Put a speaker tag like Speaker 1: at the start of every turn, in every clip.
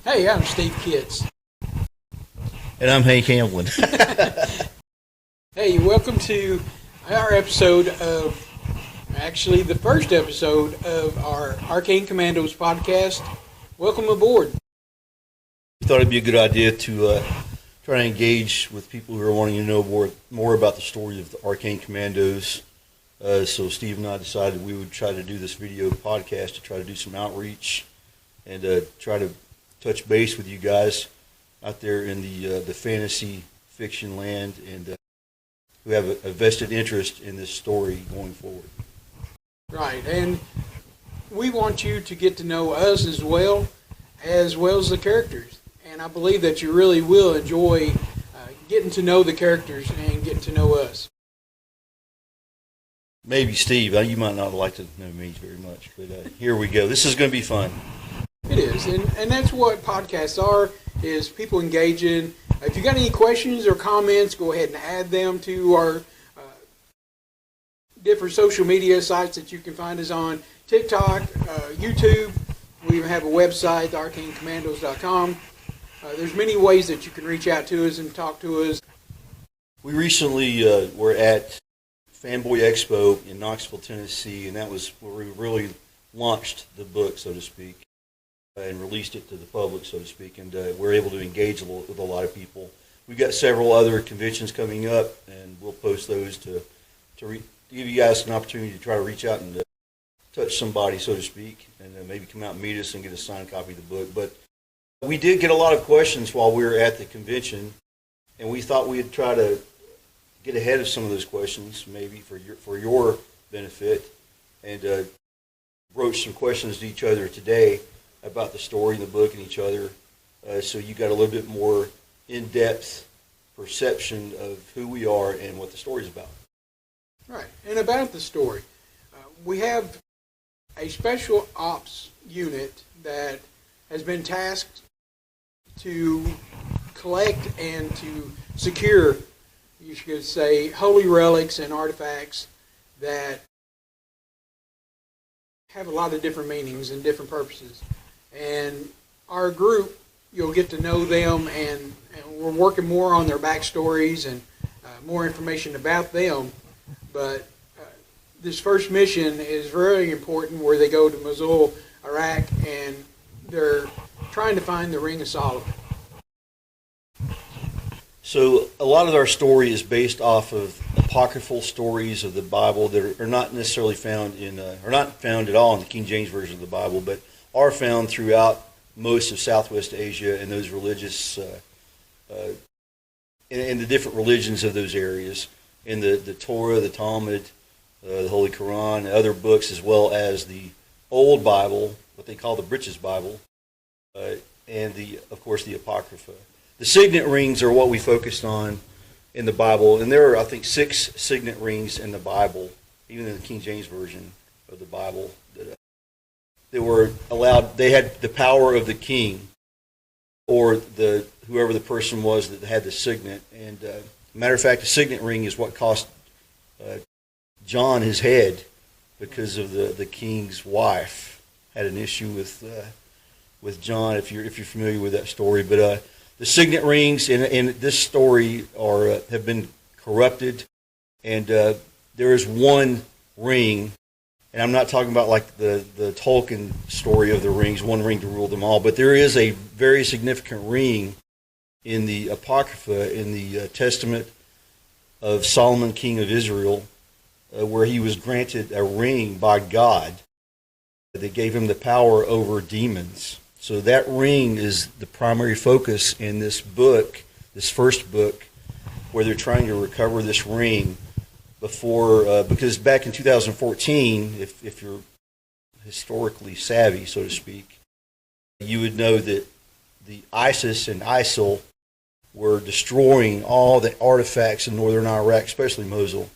Speaker 1: Hey, I'm Steve Kitts.
Speaker 2: And I'm Hank Hamblin.
Speaker 1: Hey, welcome to our episode of, actually the first episode of our Arcane Commandos podcast. Welcome aboard.
Speaker 2: We thought it'd be a good idea to try to engage with people who are wanting to know more about the story of the Arcane Commandos. So Steve and I decided we would try to do this video podcast to try to do some outreach and try to touch base with you guys out there in the fantasy fiction land and who have a vested interest in this story going forward.
Speaker 1: Right, and we want you to get to know us as well as the characters. And I believe that you really will enjoy getting to know the characters and getting to know us.
Speaker 2: Maybe Steve, you might not like to know me very much, but here we go. This is going to be fun.
Speaker 1: It is, and that's what podcasts are, is people engaging. If you got any questions or comments, go ahead and add them to our different social media sites that you can find us on: TikTok, YouTube. We even have a website, arcanecommandos.com. There's many ways that you can reach out to us and talk to us.
Speaker 2: We recently were at Fanboy Expo in Knoxville, Tennessee, and that was where we really launched the book, so to speak, and released it to the public, so to speak, and we're able to engage with a lot of people. We've got several other conventions coming up, and we'll post those to give you guys an opportunity to try to reach out and touch somebody, so to speak, and maybe come out and meet us and get a signed copy of the book. But we did get a lot of questions while we were at the convention, and we thought we'd try to get ahead of some of those questions, maybe for your benefit, and broach some questions to each other today about the story and the book and each other, so you got a little bit more in-depth perception of who we are and what the story's about.
Speaker 1: Right, and about the story, we have a special ops unit that has been tasked to collect and to secure, you should say, holy relics and artifacts that have a lot of different meanings and different purposes. And our group, you'll get to know them, and we're working more on their backstories and more information about them. But this first mission is very important, where they go to Mosul, Iraq, and they're trying to find the Ring of Solomon.
Speaker 2: So a lot of our story is based off of apocryphal stories of the Bible that are not necessarily found or not found at all in the King James Version of the Bible, but are found throughout most of Southwest Asia and those religious, in the different religions of those areas, in the Torah, the Talmud, the Holy Quran, and other books, as well as the Old Bible, what they call the Britches Bible, and of course the Apocrypha. The signet rings are what we focused on in the Bible, and there are, I think, 6 signet rings in the Bible, even in the King James Version of the Bible, that were allowed. They had the power of the king, or whoever the person was that had the signet. And matter of fact, the signet ring is what cost John his head, because of the king's wife had an issue with John. If you're familiar with that story, but the signet rings in this story have been corrupted, and there is one ring, and I'm not talking about like the Tolkien story of the rings, one ring to rule them all, but there is a very significant ring in the Apocrypha, in the Testament of Solomon, king of Israel, where he was granted a ring by God that gave him the power over demons. So that ring is the primary focus in this book, this first book, where they're trying to recover this ring because back in 2014, if you're historically savvy, so to speak, you would know that the ISIS and ISIL were destroying all the artifacts in northern Iraq, especially Mosul,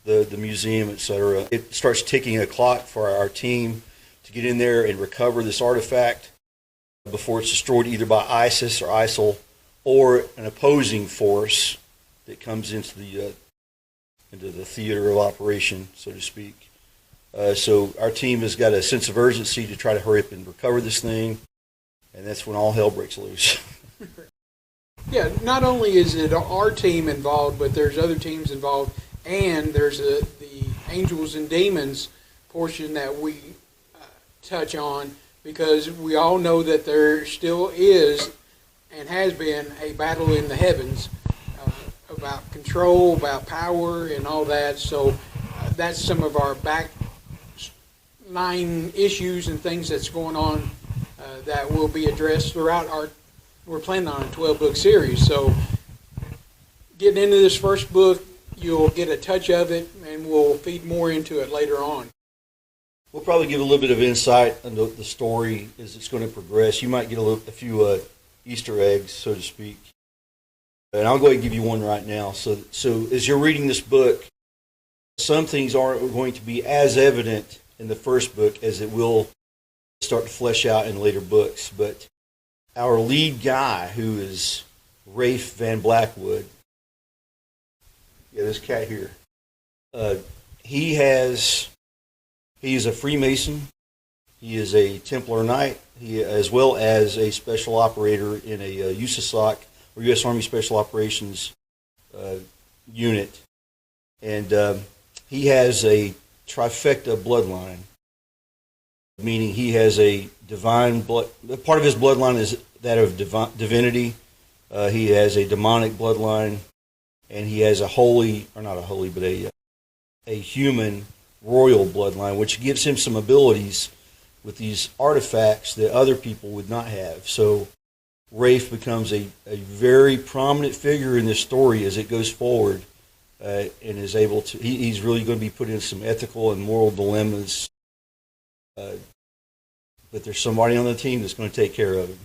Speaker 2: the museum, etc. It starts ticking a clock for our team to get in there and recover this artifact before it's destroyed either by ISIS or ISIL or an opposing force that comes into the theater of operation, so to speak. So our team has got a sense of urgency to try to hurry up and recover this thing. and that's when all hell breaks loose.
Speaker 1: Yeah, not only is it our team involved, but there's other teams involved, and there's the angels and demons portion that we touch on, because we all know that there still is and has been a battle in the heavens about control, about power, and all that. So that's some of our backline issues and things that's going on that will be addressed throughout we're planning on a 12-book series. So getting into this first book, you'll get a touch of it, and we'll feed more into it later on.
Speaker 2: We'll probably give a little bit of insight into the story as it's going to progress. You might get a few Easter eggs, so to speak. And I'll go ahead and give you one right now. So as you're reading this book, some things aren't going to be as evident in the first book as it will start to flesh out in later books. But our lead guy, who is Rafe Van Blackwood, this cat here, he is a Freemason. He is a Templar Knight, as well as a special operator in a USASOC, or U.S. Army Special Operations unit. And he has a trifecta bloodline, meaning he has a divine blood. Part of his bloodline is that of divinity. He has a demonic bloodline, and he has a human royal bloodline, which gives him some abilities with these artifacts that other people would not have. So Rafe becomes a very prominent figure in this story as it goes forward, and is able to. He's really going to be put in some ethical and moral dilemmas. But there's somebody on the team that's going to take care of him.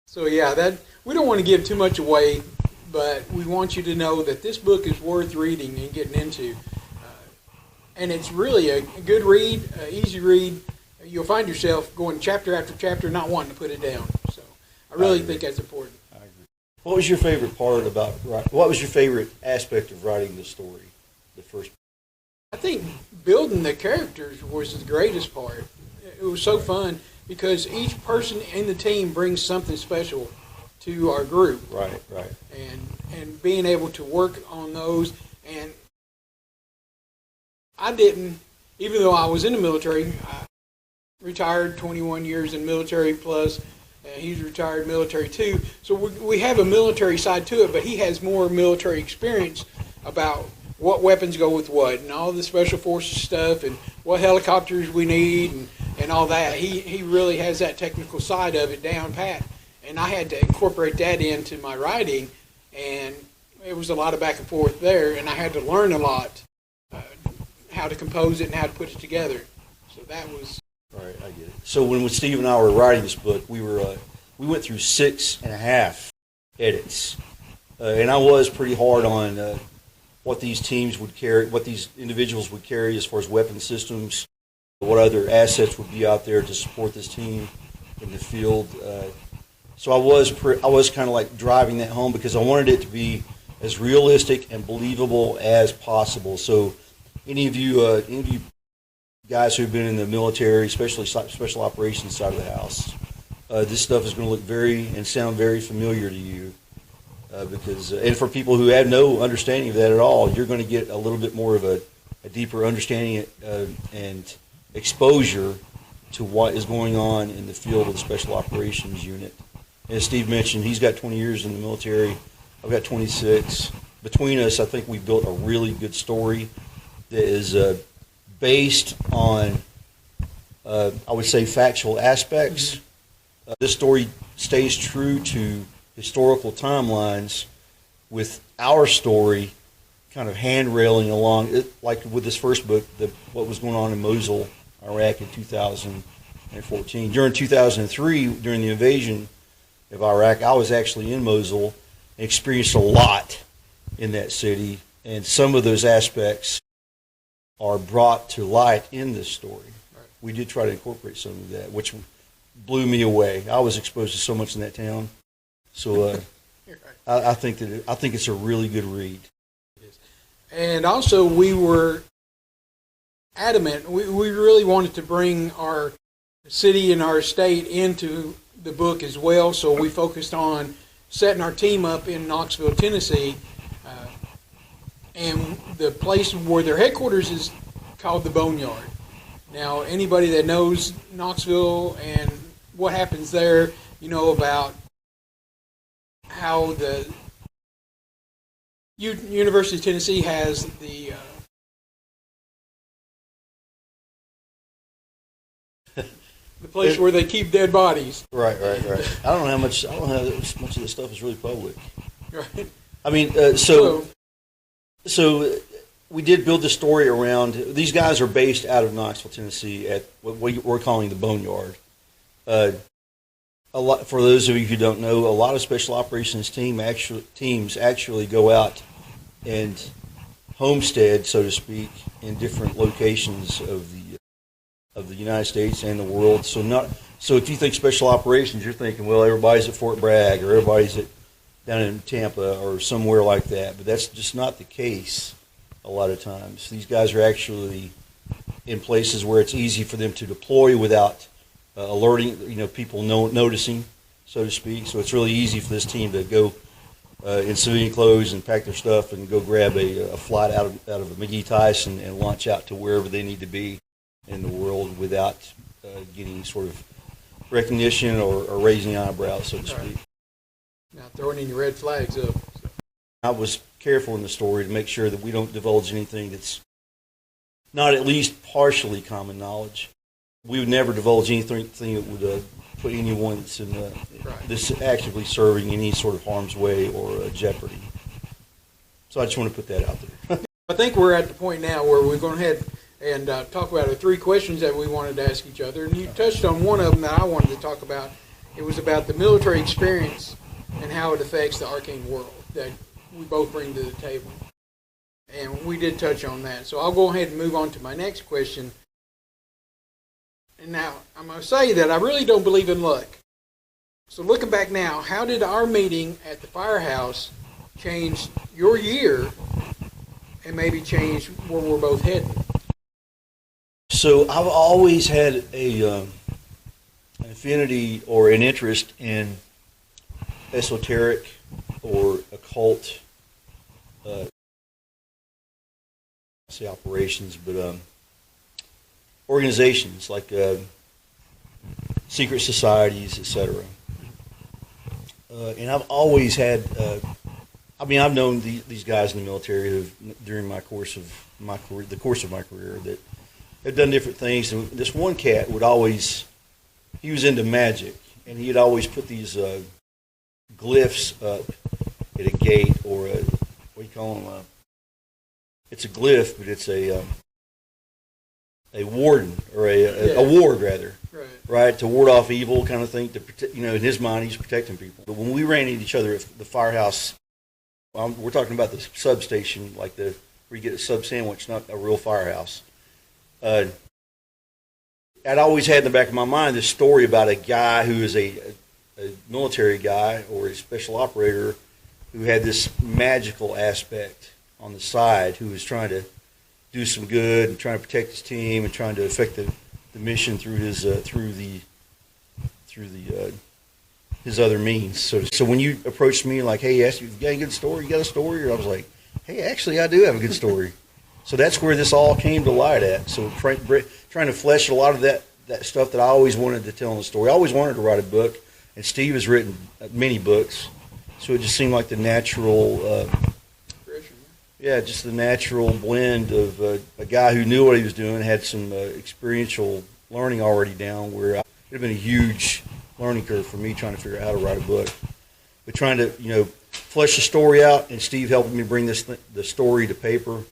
Speaker 1: So yeah, we don't want to give too much away, but we want you to know that this book is worth reading and getting into. And it's really a good read, easy read. You'll find yourself going chapter after chapter, not wanting to put it down. So I really think that's important.
Speaker 2: I agree. What was your favorite part about writing? What was your favorite aspect of writing the story, the first?
Speaker 1: I think building the characters was the greatest part. It was so fun because each person in the team brings something special to our group.
Speaker 2: Right.
Speaker 1: And being able to work on those. And I didn't, even though I was in the military, I retired 21 years in military plus, he's retired military too. So we have a military side to it, but he has more military experience about what weapons go with what and all the special forces stuff and what helicopters we need and all that. He really has that technical side of it down pat. And I had to incorporate that into my writing, and it was a lot of back and forth there, and I had to learn a lot. How to compose it and how to put it together. So that was...
Speaker 2: Right, I get it. So when Steve and I were writing this book, we went through 6.5 edits. And I was pretty hard on what these teams would carry, what these individuals would carry as far as weapon systems, what other assets would be out there to support this team in the field. So I was kind of like driving that home because I wanted it to be as realistic and believable as possible. So any of you guys who've been in the military, especially special operations side of the house, this stuff is going to look very and sound very familiar to you. And for people who have no understanding of that at all, you're going to get a little bit more of a deeper understanding and exposure to what is going on in the field of the Special Operations Unit. As Steve mentioned, he's got 20 years in the military. I've got 26. Between us, I think we've built a really good story that is based on, I would say, factual aspects. This story stays true to historical timelines, with our story kind of hand-railing along, like with this first book, what was going on in Mosul, Iraq in 2014. During 2003, during the invasion of Iraq, I was actually in Mosul and experienced a lot in that city, and some of those aspects are brought to light in this story. Right. We did try to incorporate some of that, which blew me away. I was exposed to so much in that town, so right. I think it's a really good read.
Speaker 1: It is. And also, we were adamant. We really wanted to bring our city and our state into the book as well. So we focused on setting our team up in Knoxville, Tennessee, and the place where their headquarters is called the Boneyard. Now, anybody that knows Knoxville and what happens there, you know about how the University of Tennessee has the place where they keep dead bodies.
Speaker 2: Right. I don't know how much of this stuff is really public.
Speaker 1: Right.
Speaker 2: I mean, so we did build the story around. These guys are based out of Knoxville, Tennessee, at what we're calling the Boneyard. A lot, for those of you who don't know, a lot of special operations teams actually go out and homestead, so to speak, in different locations of the United States and the world. So if you think special operations, you're thinking, well, everybody's at Fort Bragg or everybody's down in Tampa or somewhere like that. But that's just not the case a lot of times. These guys are actually in places where it's easy for them to deploy without alerting, people noticing, so to speak. So it's really easy for this team to go in civilian clothes and pack their stuff and go grab a flight out of a McGee Tyson and launch out to wherever they need to be in the world without getting sort of recognition or raising eyebrows, so to speak.
Speaker 1: Not throwing any red flags up. So.
Speaker 2: I was careful in the story to make sure that we don't divulge anything that's not at least partially common knowledge. We would never divulge anything that would put anyone that's that's actively serving any sort of harm's way or jeopardy. So I just want to put that out there.
Speaker 1: I think we're at the point now where we're going ahead and talk about the three questions that we wanted to ask each other. And you touched on one of them that I wanted to talk about. It was about the military experience and how it affects the Arcane world that we both bring to the table. And we did touch on that. So I'll go ahead and move on to my next question. And now, I'm going to say that I really don't believe in luck. So looking back now, how did our meeting at the firehouse change your year and maybe change where we're both heading?
Speaker 2: So I've always had an affinity or an interest in esoteric or occult, say operations, but organizations like secret societies, etc. And I've always had, I've known these guys in the military during the course of my career that have done different things. And this one cat he was into magic, and he'd always put these glyphs up at a gate or what do you call them? It's a glyph, but it's a warden or a ward rather, right? To ward off evil, kind of thing. To protect, in his mind, he's protecting people. But when we ran into each other at the firehouse, we're talking about the substation, like where you get a sub sandwich, not a real firehouse. I'd always had in the back of my mind this story about a guy who is a military guy or a special operator who had this magical aspect on the side, who was trying to do some good and trying to protect his team and trying to affect the mission through his his other means. So when you approached me like, hey, you got a good story? You got a story? Or I was like, hey, actually, I do have a good story. So that's where this all came to light at. So trying to flesh a lot of that stuff that I always wanted to tell in the story. I always wanted to write a book, and Steve has written many books. So it just seemed like the natural, just the natural blend of a guy who knew what he was doing, had some experiential learning already down, where it would have been a huge learning curve for me trying to figure out how to write a book. But trying to, flesh the story out, and Steve helping me bring the story to paper.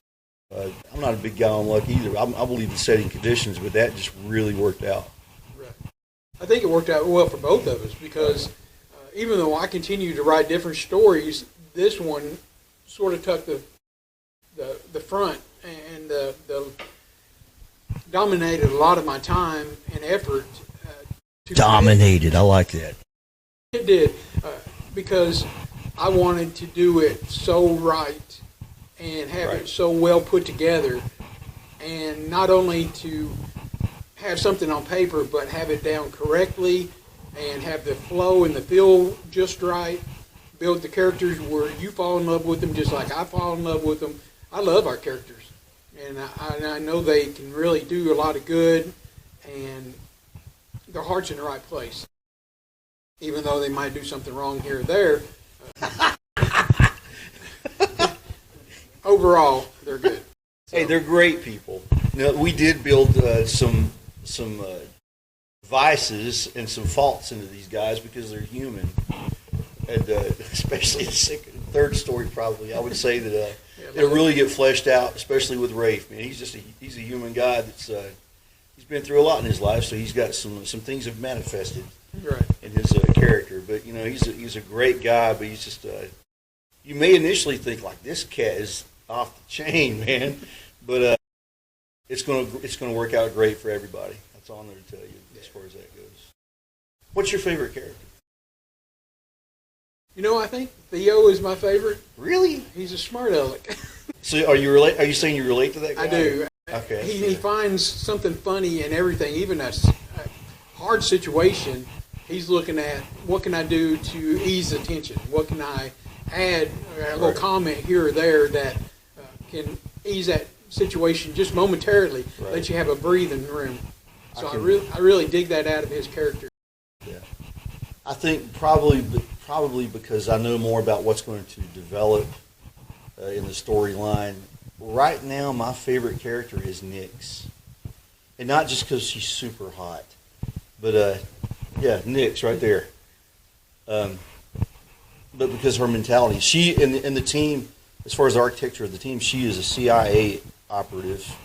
Speaker 2: I'm not a big guy on luck either. I believe in setting conditions, but that just really worked out.
Speaker 1: Right. I think it worked out well for both of us because even though I continue to write different stories, this one sort of took the front and dominated a lot of my time and effort.
Speaker 2: Dominated. I like that.
Speaker 1: It did because I wanted to do it so right and have it so well put together, and not only to have something on paper, but have it down correctly and have the flow and the feel just right. Build the characters where you fall in love with them just like I fall in love with them. I love our characters, and I know they can really do a lot of good, and their heart's in the right place. Even though they might do something wrong here or there, overall, they're good. So.
Speaker 2: Hey, they're great people. Now, we did build some vices and some faults into these guys because they're human, and especially the third story, probably I would say that it'll really get fleshed out, especially with Rafe. Man, he's a human guy that's he's been through a lot in his life, so he's got some things have manifested in his character. But you know, he's a great guy, but he's just you may initially think like this cat is off the chain, man, but it's gonna work out great for everybody. That's all I'm going to tell you as far as that goes. What's your favorite character?
Speaker 1: You know, I think Theo is my favorite.
Speaker 2: Really?
Speaker 1: He's a smart aleck.
Speaker 2: So are you saying you relate to that guy?
Speaker 1: I do.
Speaker 2: Okay.
Speaker 1: He finds something funny in everything, even a hard situation. He's looking at what can I do to ease the tension? What can I add a little comment here or there that can ease that situation just momentarily, let you have a breathing room. So I really dig that out of his character.
Speaker 2: Yeah, I think probably because I know more about what's going to develop in the storyline. Right now, my favorite character is Nyx, and not just because she's super hot, but yeah, Nyx right there. But because her mentality, she and the team, as far as the architecture of the team, she is a CIA operative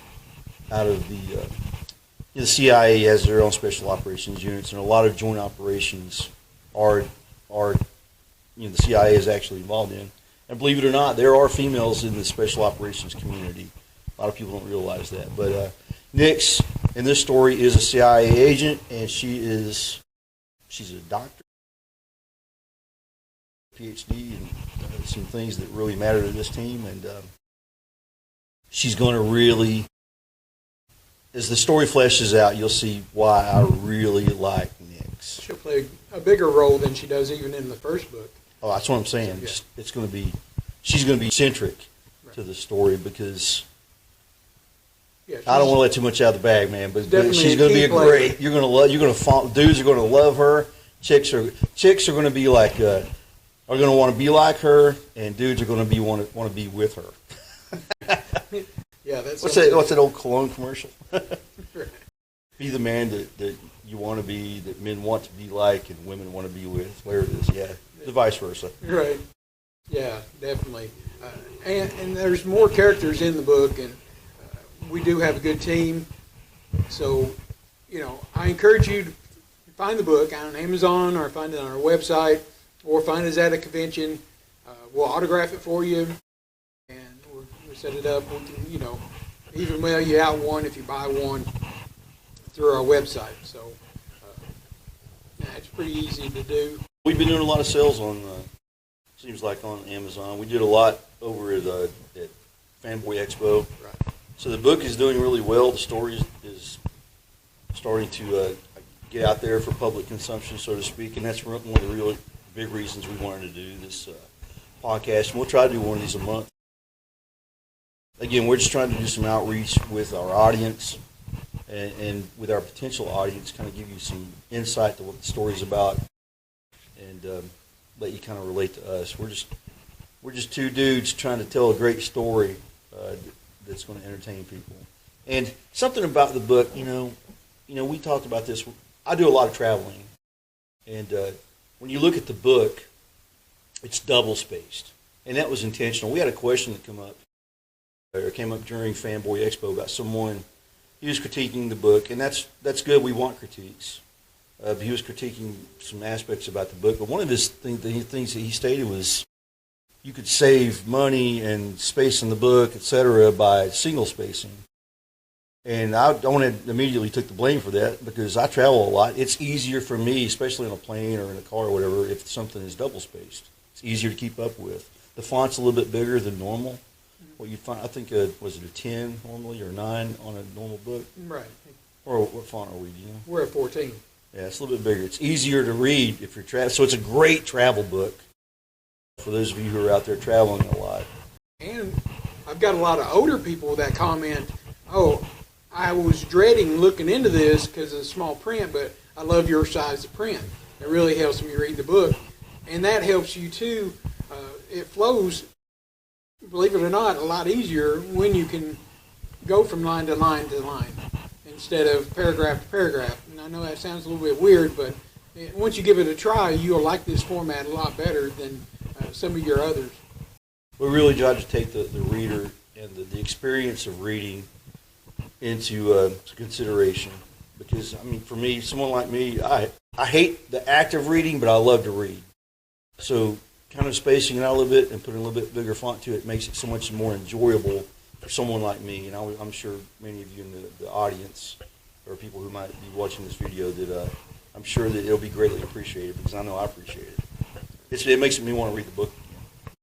Speaker 2: out of the CIA has their own special operations units, and a lot of joint operations are the CIA is actually involved in. And believe it or not, there are females in the special operations community. A lot of people don't realize that. But Nyx in this story is a CIA agent, and she's a doctor, PhD, and some things that really matter to this team. And she's going to really, as the story fleshes out, you'll see why I really like Nyx.
Speaker 1: She'll play a bigger role than she does even in the first book.
Speaker 2: Oh, that's what I'm saying.
Speaker 1: Yeah.
Speaker 2: It's going to be, she's going to be centric to the story because I don't want to let too much out of the bag, man. But she's going to be a great. You're going to dudes are going to love her. Chicks are going to be like are going to want to be like her, and dudes are going to want to be with her.
Speaker 1: Yeah, that's
Speaker 2: what's that old cologne commercial? Be the man that you want to be, that men want to be like, and women want to be with. Where it is, yeah, the vice versa.
Speaker 1: Right. Yeah, definitely. And there's more characters in the book, and we do have a good team. So, I encourage you to find the book on Amazon or find it on our website or find us at a convention. We'll autograph it for you, and we'll set it up. We can, even mail you out one if you buy one through our website. So it's pretty easy to do.
Speaker 2: We've been doing a lot of sales on, seems like on Amazon. We did a lot over at Fanboy Expo.
Speaker 1: Right.
Speaker 2: So the book is doing really well. The story is starting to get out there for public consumption, so to speak, and that's one of the really big reasons we wanted to do this podcast. And we'll try to do one of these a month. Again, we're just trying to do some outreach with our audience and with our potential audience, kind of give you some insight to what the story's about, and let you kind of relate to us. We're just two dudes trying to tell a great story that's going to entertain people. And something about the book, we talked about this. I do a lot of traveling, and when you look at the book, it's double spaced, and that was intentional. We had a question that came up during Fanboy Expo about someone. He was critiquing the book, and that's good. We want critiques. He was critiquing some aspects about the book, but one of his things that he stated was you could save money and space in the book, etc., by single spacing. And I immediately took the blame for that because I travel a lot. It's easier for me, especially on a plane or in a car or whatever, if something is double spaced. It's easier to keep up with. The font's a little bit bigger than normal. What you find, I think, was it a 10 normally or 9 on a normal book?
Speaker 1: Right.
Speaker 2: Or what font are we, do you know?
Speaker 1: We're at 14.
Speaker 2: Yeah, it's a little bit bigger. It's easier to read if you're traveling. So it's a great travel book for those of you who are out there traveling a lot.
Speaker 1: And I've got a lot of older people that comment, oh, I was dreading looking into this because of the small print, but I love your size of print. It really helps me read the book. And that helps you too. It flows, believe it or not, a lot easier when you can go from line to line to line instead of paragraph to paragraph. And I know that sounds a little bit weird, but once you give it a try, you'll like this format a lot better than some of your others.
Speaker 2: We really try to take the reader and the experience of reading into consideration. Because, I mean, for me, someone like me, I hate the act of reading, but I love to read. So kind of spacing it out a little bit and putting a little bit bigger font to it makes it so much more enjoyable for someone like me. And I'm sure many of you in the audience or people who might be watching this video that I'm sure that it'll be greatly appreciated because I know I appreciate it. It makes me want to read the book again.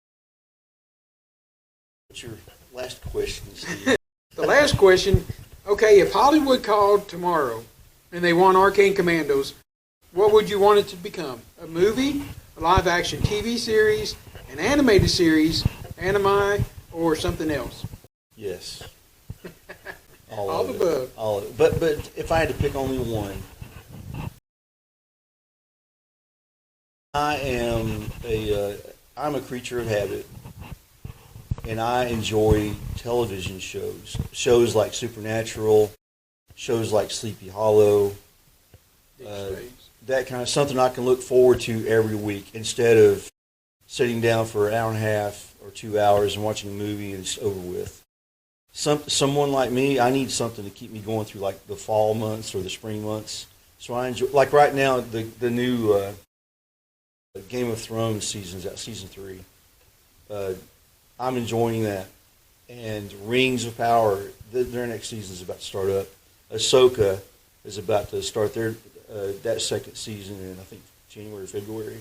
Speaker 2: What's your last question, Steve?
Speaker 1: The last question, okay, if Hollywood called tomorrow and they want Arcane Commandos, what would you want it to become? A movie, a live-action TV series, an animated series, anime, or something else?
Speaker 2: Yes.
Speaker 1: All the above.
Speaker 2: All of it. But if I had to pick only one, I'm a creature of habit, and I enjoy television shows. Shows like Supernatural, shows like Sleepy Hollow, that kind of something I can look forward to every week instead of sitting down for an hour and a half or 2 hours and watching a movie and it's over with. Someone like me, I need something to keep me going through like the fall months or the spring months. So I enjoy, like right now, the new Game of Thrones season's out, season 3. I'm enjoying that. And Rings of Power, their next season is about to start up. Ahsoka is about to start that second season in, I think, January or February.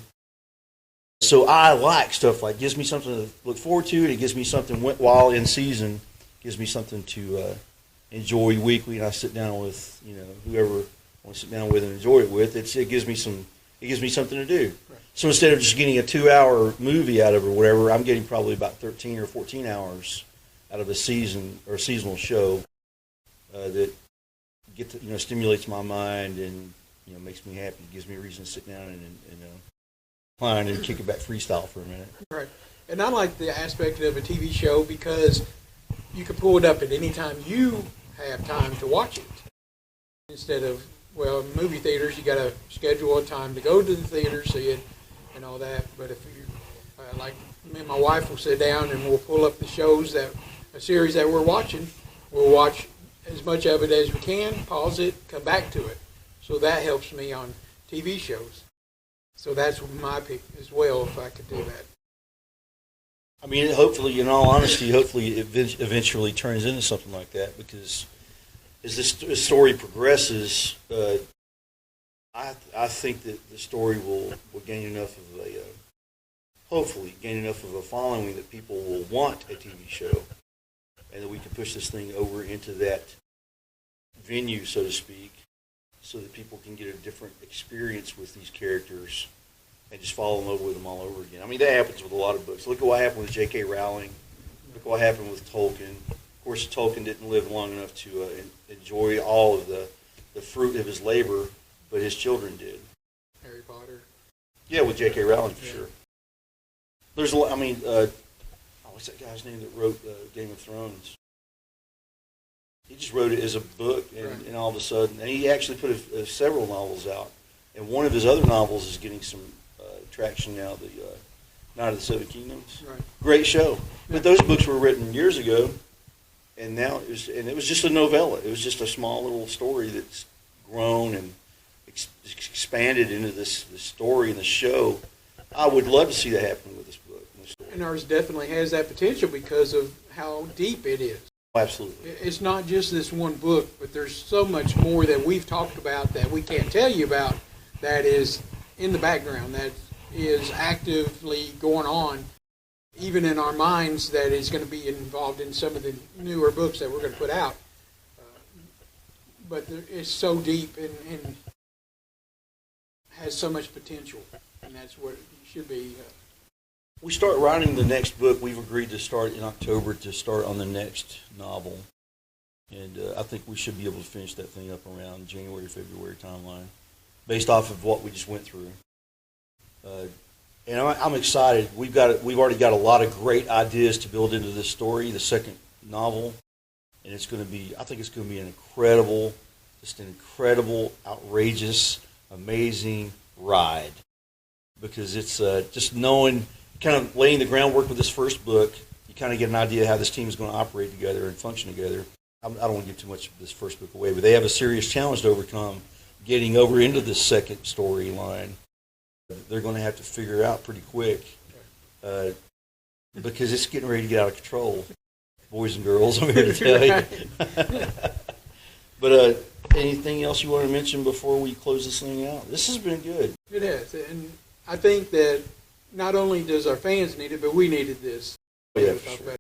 Speaker 2: So I like stuff like, gives me something to look forward to, and it gives me something while in season, gives me something to enjoy weekly, and I sit down with, whoever I want to sit down with and enjoy it with. It gives me something to do. Right. So instead of just getting a 2-hour movie out of it or whatever, I'm getting probably about 13 or 14 hours out of a season or a seasonal show that stimulates my mind and makes me happy. It gives me a reason to sit down and recline and kick it back freestyle for a minute. Right.
Speaker 1: And I like the aspect of a TV show because you can pull it up at any time you have time to watch it. Instead of, movie theaters, you got to schedule a time to go to the theater, see it, and all that. But if you, like me and my wife will sit down and we'll pull up the shows a series that we're watching. We'll watch as much of it as we can, pause it, come back to it. So that helps me on TV shows. So that's my pick as well, if I could do that.
Speaker 2: I mean, hopefully, in all honesty, it eventually turns into something like that, because as this story progresses, I think that the story will gain enough of hopefully gain enough of a following that people will want a TV show, and that we can push this thing over into that venue, so to speak, so that people can get a different experience with these characters and just fall in love with them all over again. I mean, that happens with a lot of books. Look at what happened with J.K. Rowling. Look at what happened with Tolkien. Of course, Tolkien didn't live long enough to enjoy all of the fruit of his labor, but his children did.
Speaker 1: Harry Potter.
Speaker 2: Yeah, with J.K. Rowling, for sure. There's a lot, what's that guy's name that wrote Game of Thrones? He just wrote it as a book, and all of a sudden, and he actually put several novels out, and one of his other novels is getting some traction now, the Night of the Seven Kingdoms. Right. Great show. But those books were written years ago, and now it was just a novella. It was just a small little story that's grown and expanded into this story and the show. I would love to see that happen with this book.
Speaker 1: And ours definitely has that potential because of how deep it is.
Speaker 2: Absolutely.
Speaker 1: It's not just this one book, but there's so much more that we've talked about that we can't tell you about that is in the background, that is actively going on, even in our minds, that is going to be involved in some of the newer books that we're going to put out. but it's so deep and has so much potential, and that's what it should be.
Speaker 2: We start writing the next book. We've agreed to start in October to start on the next novel. And I think we should be able to finish that thing up around January, February timeline, based off of what we just went through. And I'm excited. We've already got a lot of great ideas to build into this story, the second novel, and it's going to be. I think it's going to be an incredible, outrageous, amazing ride, because it's just knowing, kind of laying the groundwork with this first book. You kind of get an idea how this team is going to operate together and function together. I don't want to give too much of this first book away, but they have a serious challenge to overcome getting over into this second storyline. They're going to have to figure out pretty quick because it's getting ready to get out of control. Boys and girls, I'm here to tell you. But anything else you want to mention before we close this thing out? This has been good.
Speaker 1: It has, and I think that not only does our fans need it, but we needed this.
Speaker 2: Yeah, for sure.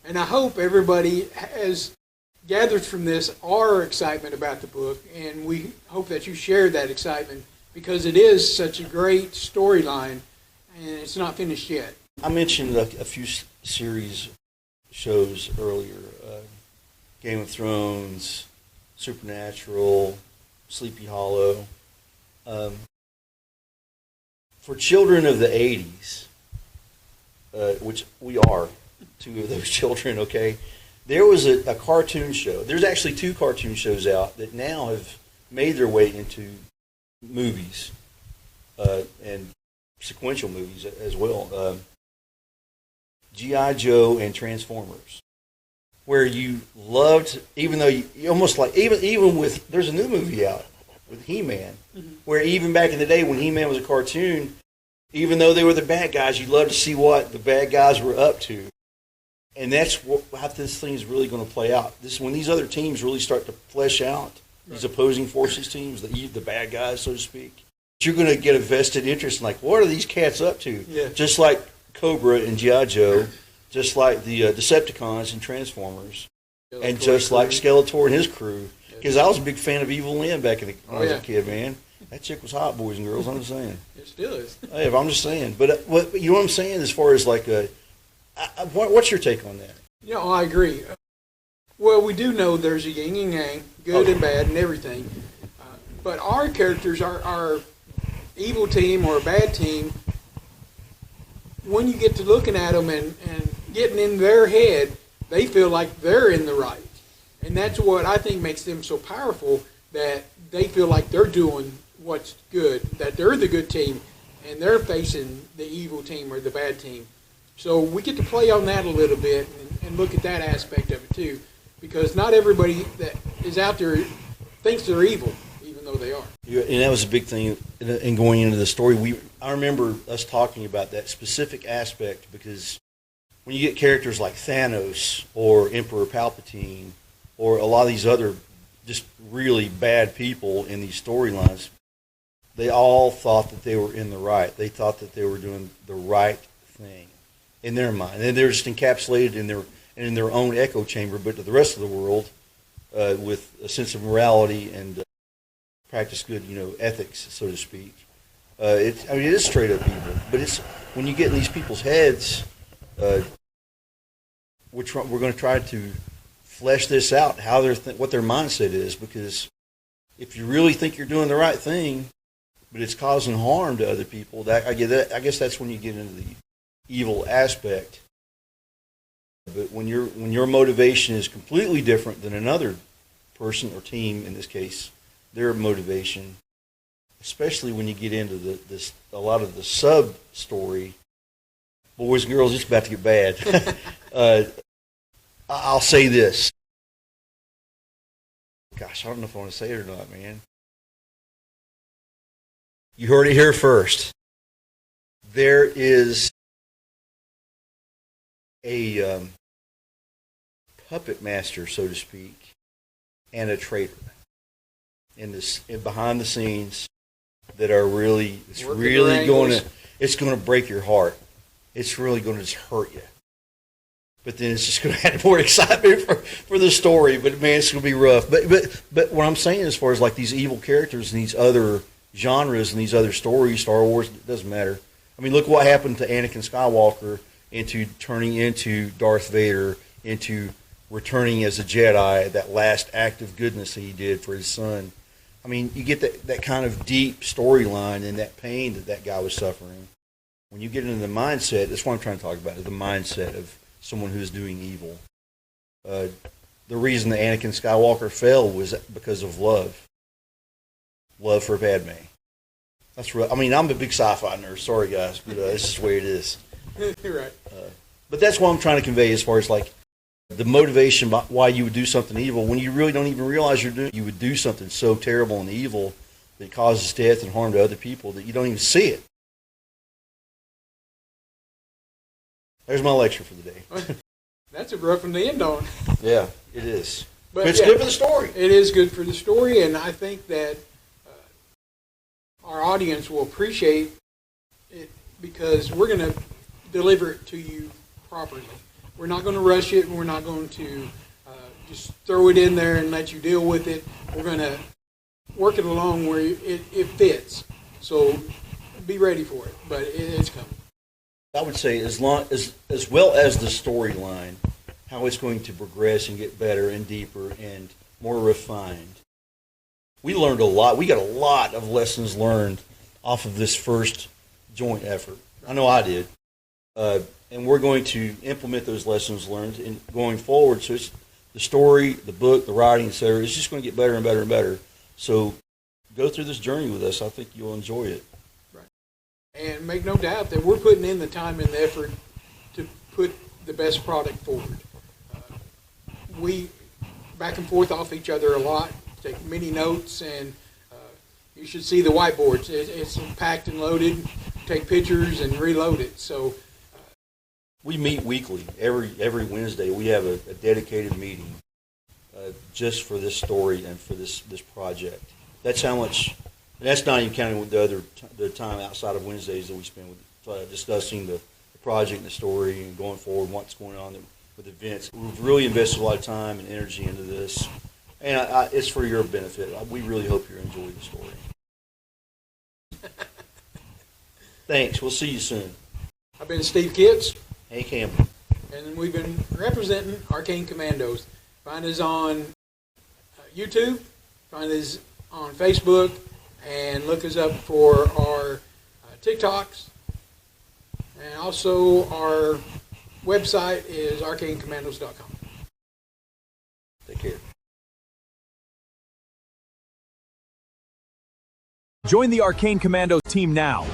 Speaker 1: And I hope everybody has gathered from this our excitement about the book, and we hope that you share that excitement because it is such a great storyline, and it's not finished yet.
Speaker 2: I mentioned a few series shows earlier, Game of Thrones, Supernatural, Sleepy Hollow. For children of the 80s, which we are, two of those children, okay, there was a cartoon show. There's actually two cartoon shows out that now have made their way into movies and sequential movies as well. G.I. Joe and Transformers, where you loved, even though you almost like, even with, there's a new movie out with He-Man, where even back in the day when He-Man was a cartoon, even though they were the bad guys, you loved to see what the bad guys were up to. And that's how this thing is really going to play out. This is when these other teams really start to flesh out, these opposing forces teams, the bad guys, so to speak. You're going to get a vested interest in, like, what are these cats up to?
Speaker 1: Yeah.
Speaker 2: Just like Cobra and G.I. Joe, just like the Decepticons and Transformers, and just like Skeletor and his crew. Because I was a big fan of Evil Lynn back when I was a kid, man. That chick was hot, boys and girls, I'm just saying.
Speaker 1: It still is.
Speaker 2: Hey, I'm just saying. But you know what I'm saying as far as like what's your take on that?
Speaker 1: Yeah, I agree. Well, we do know there's a yin and yang, good and bad and everything. But our characters, our evil team or a bad team, when you get to looking at them and getting in their head, they feel like they're in the right. And that's what I think makes them so powerful, that they feel like they're doing what's good, that they're the good team, and they're facing the evil team or the bad team. So we get to play on that a little bit and look at that aspect of it too, because not everybody that is out there thinks they're evil, even though they are.
Speaker 2: Yeah, and that was a big thing in going into the story. I remember us talking about that specific aspect, because when you get characters like Thanos or Emperor Palpatine or a lot of these other just really bad people in these storylines, they all thought that they were in the right. They thought that they were doing the right thing in their mind, and they're just encapsulated in their own echo chamber. But to the rest of the world, with a sense of morality and practice good, ethics, so to speak. It is straight up evil. But it's when you get in these people's heads, we're going to try to flesh this out, how what their mindset is, because if you really think you're doing the right thing, but it's causing harm to other people, I guess that's when you get into the evil aspect. But when your motivation is completely different than another person or team, in this case, their motivation, especially when you get into a lot of the sub story, boys and girls, it's about to get bad. I'll say this. Gosh, I don't know if I want to say it or not, man. You heard it here first. There is a puppet master, so to speak, and a traitor behind the scenes that are really, it's going to break your heart. It's really going to just hurt you. but then it's just going to add more excitement for the story. But man, it's going to be rough. But what I'm saying as far as like these evil characters and these other genres and these other stories, Star Wars, it doesn't matter. I mean, look what happened to Anakin Skywalker into turning into Darth Vader, into returning as a Jedi, that last act of goodness that he did for his son. I mean, you get that kind of deep storyline and that pain that guy was suffering. When you get into the mindset, that's what I'm trying to talk about, is the mindset of someone who's doing evil. The reason that Anakin Skywalker fell was because of love. Love for Padme. That's real. I mean, I'm a big sci-fi nerd. Sorry, guys, but this is the way it is.
Speaker 1: You're right.
Speaker 2: But that's what I'm trying to convey as far as like the motivation why you would do something evil when you really don't even realize you would do something so terrible and evil that causes death and harm to other people that you don't even see it. There's my lecture for the day.
Speaker 1: That's a rough one to end on.
Speaker 2: Yeah, it is.
Speaker 1: But
Speaker 2: it's good for the story.
Speaker 1: It is good for the story, and I think that our audience will appreciate it because we're going to deliver it to you properly. We're not going to rush it, and we're not going to just throw it in there and let you deal with it. We're going to work it along where it fits. So be ready for it, but it's coming.
Speaker 2: I would say as well as the storyline, how it's going to progress and get better and deeper and more refined. We learned a lot. We got a lot of lessons learned off of this first joint effort. I know I did. And we're going to implement those lessons learned in going forward. So it's the story, the book, the writing, etc. It's just going to get better and better and better. So go through this journey with us. I think you'll enjoy it.
Speaker 1: Right. And make no doubt that we're putting in the time and the effort to put the best product forward. We back and forth off each other a lot, take many notes, and you should see the whiteboards. It's packed and loaded. Take pictures and reload it. So
Speaker 2: we meet weekly. Every Wednesday we have a dedicated meeting just for this story and for this project. That's how much. And that's not even counting with the time outside of Wednesdays that we spend with discussing the project and the story and going forward, what's going on with events. We've really invested a lot of time and energy into this, and it's for your benefit. We really hope you enjoy the story. Thanks. We'll see you soon.
Speaker 1: I've been Steve Kitts.
Speaker 2: Hank Hamblin.
Speaker 1: And we've been representing Arcane Commandos. Find us on YouTube, find us on Facebook, and look us up for our TikToks. And also our website is arcanecommandos.com.
Speaker 2: Take care.
Speaker 3: Join the Arcane Commandos team now.